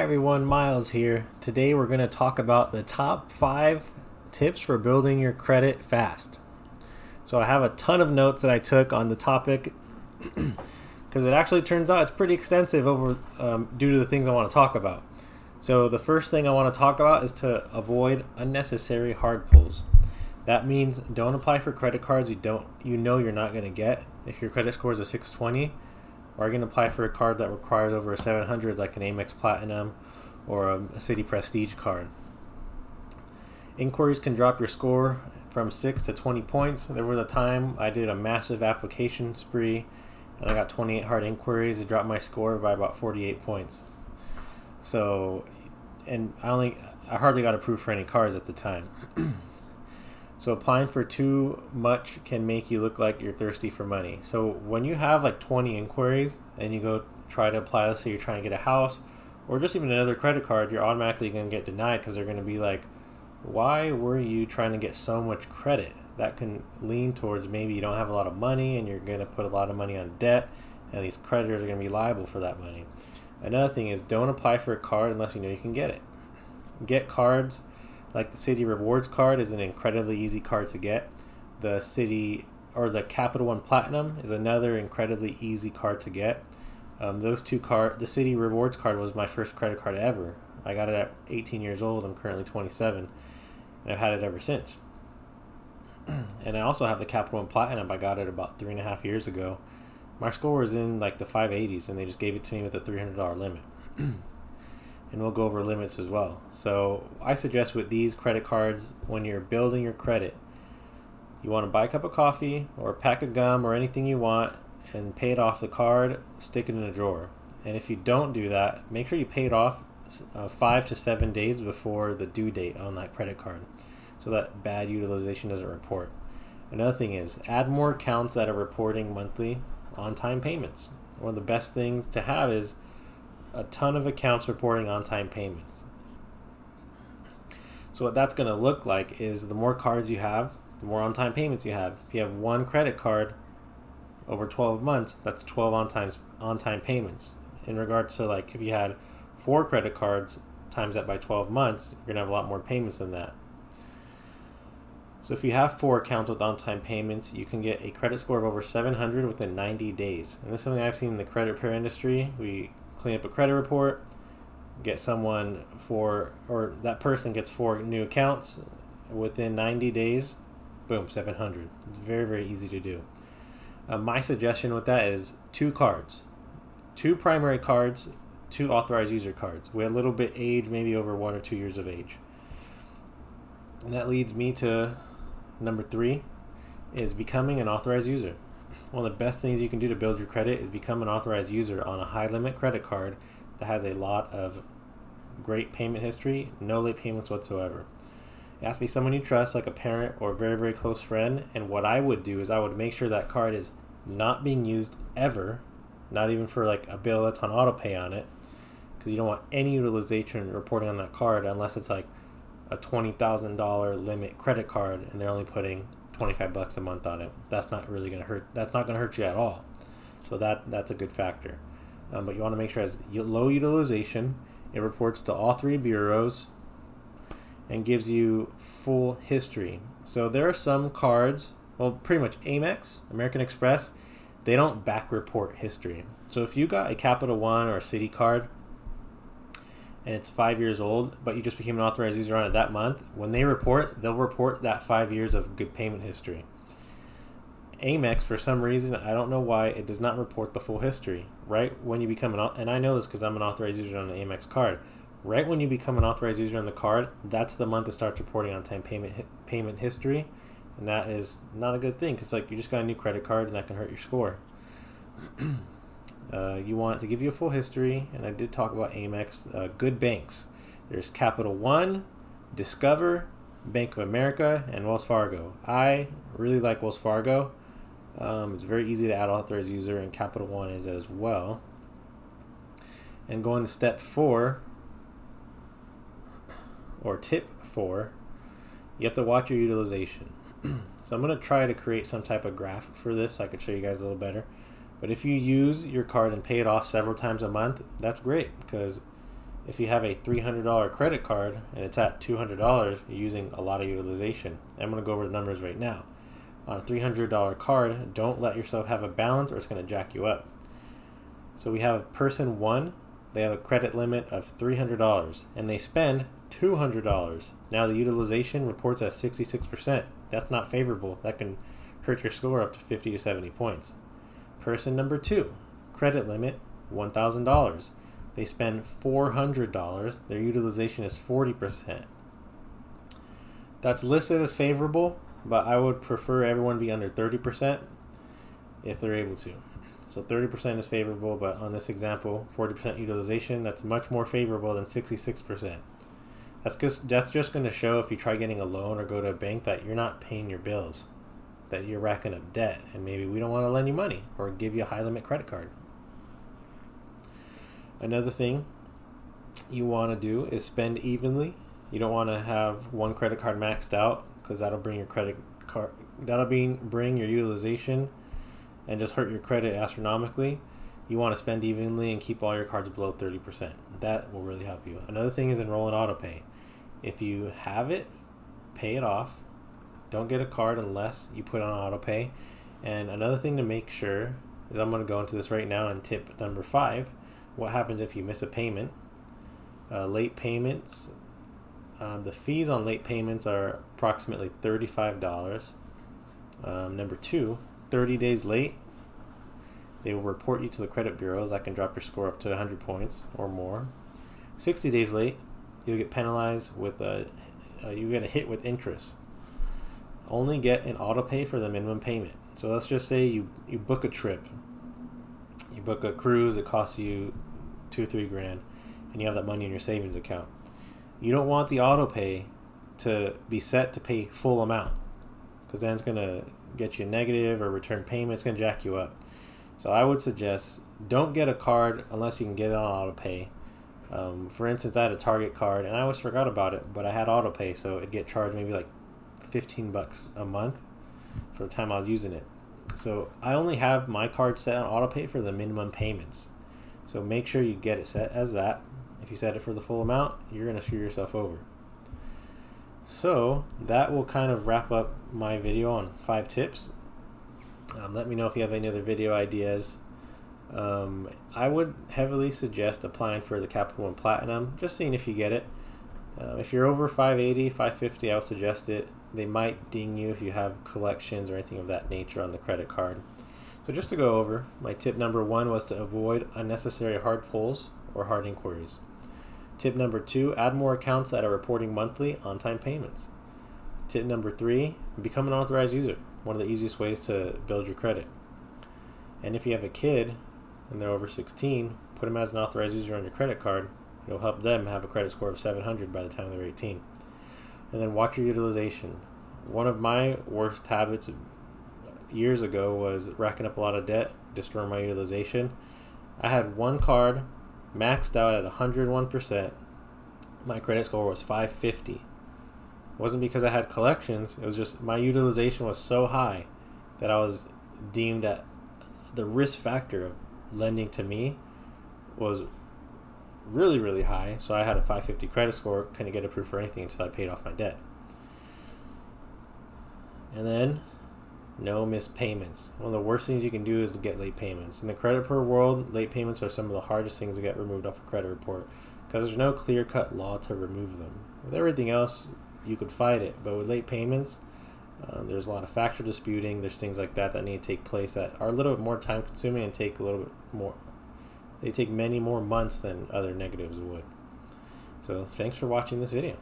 everyone, Miles here. Today we're going to talk about the top 5 tips for building your credit fast. So I have a ton of notes that I took on the topic because it actually turns out it's pretty extensive due to the things I want to talk about. So the first thing I want to talk about is to avoid unnecessary hard pulls. That means don't apply for credit cards you know you're not going to get. If your credit score is a 620, or are going to apply for a card that requires over a 700, like an Amex Platinum or a Citi Prestige card. Inquiries can drop your score from 6 to 20 points. There was a time I did a massive application spree and I got 28 hard inquiries. It dropped my score by about 48 points. So, and I hardly got approved for any cards at the time. So applying for too much can make you look like you're thirsty for money. So when you have like 20 inquiries and you go try to apply, let's say you're trying to get a house or just even another credit card, you're automatically going to get denied because they're going to be like, why were you trying to get so much credit? That can lean towards maybe you don't have a lot of money and you're going to put a lot of money on debt, and these creditors are going to be liable for that money. Another thing is don't apply for a card unless you know you can get it. Get cards like the Citi Rewards card is an incredibly easy card to get. The Citi or the Capital One Platinum is another incredibly easy card to get. Those two cards, the Citi Rewards card was my first credit card ever. I got it at 18 years old. I'm currently 27, and I've had it ever since. And I also have the Capital One Platinum. I got it about 3.5 years ago. My score was in like the 580s, and they just gave it to me with a $300 limit. And we'll go over limits as well. So I suggest with these credit cards, when you're building your credit, you want to buy a cup of coffee or a pack of gum or anything you want and pay it off the card, stick it in a drawer. And if you don't do that, make sure you pay it off 5 to 7 days before the due date on that credit card so that bad utilization doesn't report. Another thing is add more accounts that are reporting monthly on-time payments. One of the best things to have is a ton of accounts reporting on-time payments. So what that's going to look like is the more cards you have, the more on-time payments you have. If you have one credit card over 12 months, that's 12 on-time payments. In regards to like if you had 4 credit cards times that by 12 months, you're going to have a lot more payments than that. So if you have 4 accounts with on-time payments, you can get a credit score of over 700 within 90 days. And this is something I've seen in the credit repair industry. We clean up a credit report, get someone or that person gets 4 new accounts within 90 days, boom, 700. It's very, very easy to do. My suggestion with that is 2 cards, 2 primary cards, 2 authorized user cards with a little bit age, maybe over 1 or 2 years of age. And that leads me to number 3 is becoming an authorized user. One of the best things you can do to build your credit is become an authorized user on a high limit credit card that has a lot of great payment history, no late payments whatsoever. It has to be someone you trust, like a parent or a very, very close friend. And what I would do is I would make sure that card is not being used ever, not even for like a bill that's on auto pay on it, because you don't want any utilization reporting on that card unless it's like a $20,000 limit credit card and they're only putting $25 a month on it. That's not really going to hurt. That's not going to hurt you at all. So that's a good factor. But you want to make sure it has low utilization. It reports to all 3 bureaus and gives you full history. So there are some cards, well, pretty much Amex, American Express, they don't back report history. So if you got a Capital One or a Citi card and it's 5 years old, but you just became an authorized user on it that month, when they report, they'll report that 5 years of good payment history. Amex, for some reason, I don't know why, it does not report the full history. Right when you become and I know this because I'm an authorized user on an Amex card, right when you become an authorized user on the card, that's the month it starts reporting on-time payment history, and that is not a good thing because like you just got a new credit card and that can hurt your score. You want to give you a full history, and I did talk about Amex. Good banks. There's Capital One, Discover, Bank of America, and Wells Fargo. I really like Wells Fargo. It's very easy to add authorized user, and Capital One is as well. And going to step 4, or tip 4, you have to watch your utilization. So I'm going to try to create some type of graph for this so I could show you guys a little better. But if you use your card and pay it off several times a month, that's great because If you have a $300 credit card and it's at $200, you're using a lot of utilization. I'm going to go over the numbers right now. On a $300 card, don't let yourself have a balance or it's going to jack you up. So we have person one, they have a credit limit of $300 and they spend $200. Now the utilization reports at 66%. That's not favorable. That can hurt your score up to 50 to 70 points. Person number two, credit limit $1,000. They spend $400. Their utilization is 40%. That's listed as favorable, but I would prefer everyone be under 30% if they're able to. So 30% is favorable, but on this example, 40% utilization, that's much more favorable than 66%. That's just going to show if you try getting a loan or go to a bank that you're not paying your bills, that you're racking up debt, and maybe we don't want to lend you money or give you a high limit credit card. Another thing you want to do is spend evenly. You don't want to have one credit card maxed out, because that'll bring your bring your utilization and just hurt your credit astronomically. You want to spend evenly and keep all your cards below 30%. That will really help you. Another thing is enroll in auto pay. If you have it, pay it off. Don't get a card unless you put on auto pay. And another thing to make sure is, I'm going to go into this right now in tip number 5. What happens if you miss a payment? Late payments. The fees on late payments are approximately $35. Number 2, 30 days late, they will report you to the credit bureaus. That can drop your score up to 100 points or more. 60 days late, you'll get penalized with you get a hit with interest. Only get an auto pay for the minimum payment. So let's just say you book a trip. You book a cruise, it costs you $2-3 grand, and you have that money in your savings account. You don't want the auto pay to be set to pay full amount, because then it's going to get you negative or return payment. It's going to jack you up. So I would suggest don't get a card unless you can get it on auto pay. For instance, I had a Target card and I always forgot about it, but I had auto pay, so it'd get charged maybe like $15 a month for the time I was using it. So I only have my card set on auto pay for the minimum payments. So make sure you get it set as that. If you set it for the full amount, you're going to screw yourself over. So that will kind of wrap up my video on 5 tips. Let me know if you have any other video ideas. I would heavily suggest applying for the Capital One Platinum, just seeing if you get it. If you're over 580, 550, I would suggest it. They might ding you if you have collections or anything of that nature on the credit card. So just to go over, my tip number 1 was to avoid unnecessary hard pulls or hard inquiries. Tip number 2, add more accounts that are reporting monthly on-time payments. Tip number 3, become an authorized user. One of the easiest ways to build your credit. And if you have a kid and they're over 16, put them as an authorized user on your credit card. It'll help them have a credit score of 700 by the time they're 18. And then watch your utilization. One of my worst habits years ago was racking up a lot of debt, destroying my utilization. I had one card maxed out at 101%. My credit score was 550. It wasn't because I had collections, it was just my utilization was so high that I was deemed at the risk factor of lending to me was really, really high. So I had a 550 credit score, couldn't get approved for anything until I paid off my debt. And then no missed payments. One of the worst things you can do is to get late payments. In the credit bureau world, late payments are some of the hardest things to get removed off a credit report, because there's no clear-cut law to remove them. With everything else, you could fight it, but with late payments, there's a lot of factual disputing. There's things like that that need to take place that are a little bit more time-consuming and take a little bit more. They take many more months than other negatives would. So thanks for watching this video.